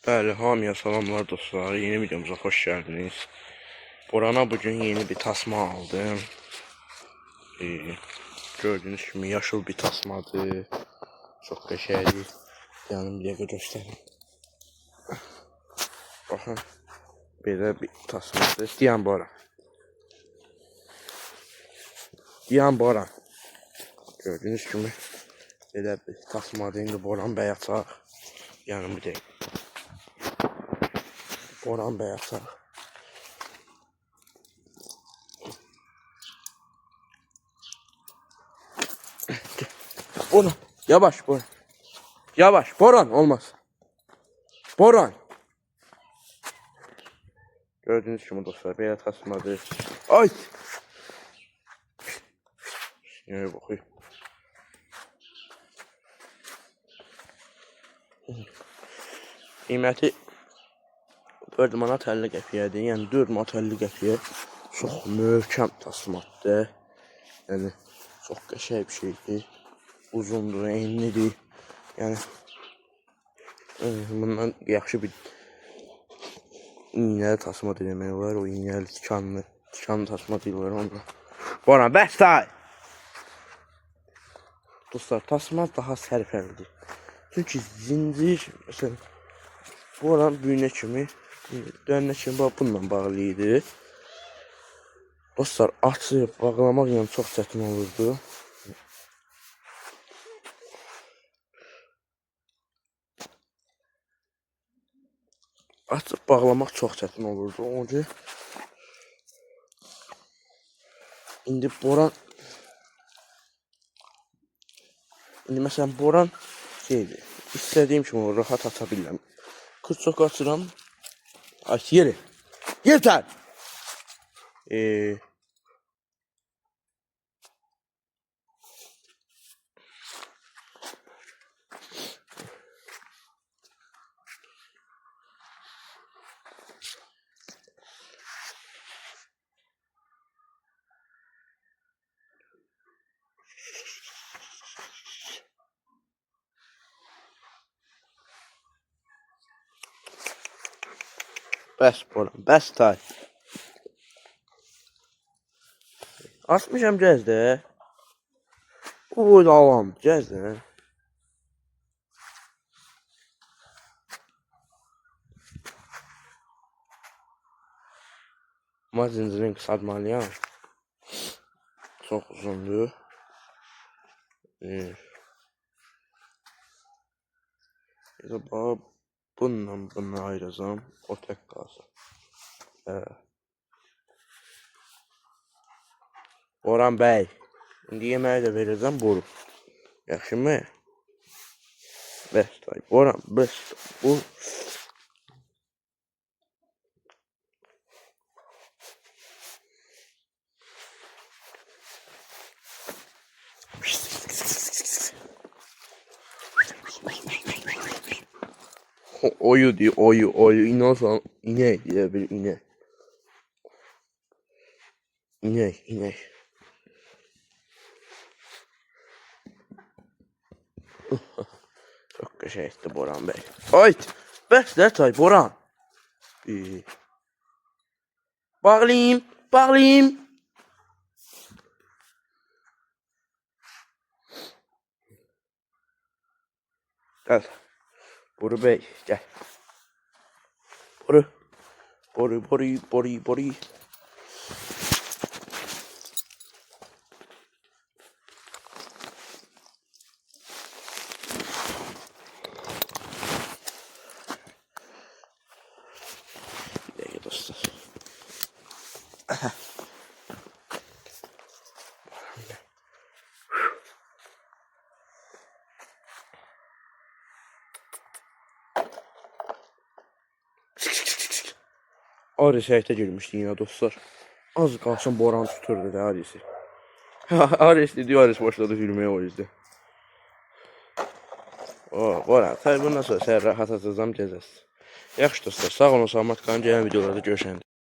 Bəli, hamıya salamlar dostlar. Yeni videomuza hoş geldiniz. Borana bugün yeni bir tasma aldım. Gördüğünüz gibi yaşıl bir tasmadır. Çok qəşəngdir. Yanım bir dəqiqə göstərim. Baxın, belə bir tasmadır. Diyan Boran. Diyan Boran. Gördüğünüz gibi belə bir tasmadır. İndi Boran bəy açaq. Yanım bir dəqiqə. Boran bəy açaq. Boran, yavaş Boran. Yavaş, Boran olmaz. Boran. Gördüğünüz gibi dostlar, belə tasmadır. Ay! Neye bakayım? Qiyməti 4 manat 50 qəpiyyədir. Yəni 4 manat 50 qəpiyyə çox möhkəm tasmadır. Yəni çox qəşəng bir şeydir. Uzundur, enlidir. Yəni bundan yaxşı bir iğnəli tasma demək olar. O iğnəli tikanlı tasma deyirlər onda. Boran, bəs tay! Dostlar, tasma daha sərfəlidir. Çünki zincir, məsələn, Boran büyünə kimi, dönənə kimi bununla bağlıydı. Dostlar, açıb bağlamaq yəni çox çətin olurdu. Açıb bağlamaq çox çətin olurdu. Onun üçün indi Boran məsələn Boran şeydir. İstədiyim kimi rahat aça bilirəm. Kız çok açıram. Aç yeri. Yeter. Bəs Boran, bəs tay. Açmışam gəzdə. Bu boyda alam, gəzdə. Ama zincirin qısaltmalıyam. Çox uzundur. Bununla bunu ayıracağım. O tek qalsın. Boran bəy. İndi yeməyi də verəcəm boru. Yaxşı mı? Bəs tay. Boran, bəs bu. Oyu diyor, oyu. İnansan inek diye bir inek. İnek. Çok qəşəngdir Boran bəy. Ayt, bəs də tay Boran. Bağlayayım. Gel. Boru bəy, gel. Boru. Bir dakika dostlar. Ares həyətə girmişdi yine dostlar. Az qalsın Boran tuturdu da Ares'i. Ares dedi, Ares başladı gülməyə o yüzden. Boran, tabi bundan sonra sən rahat atacağım gəzəsən. Yaxşı dostlar, sağ olun, salamat qalın, gələn videolarda görüşəndə.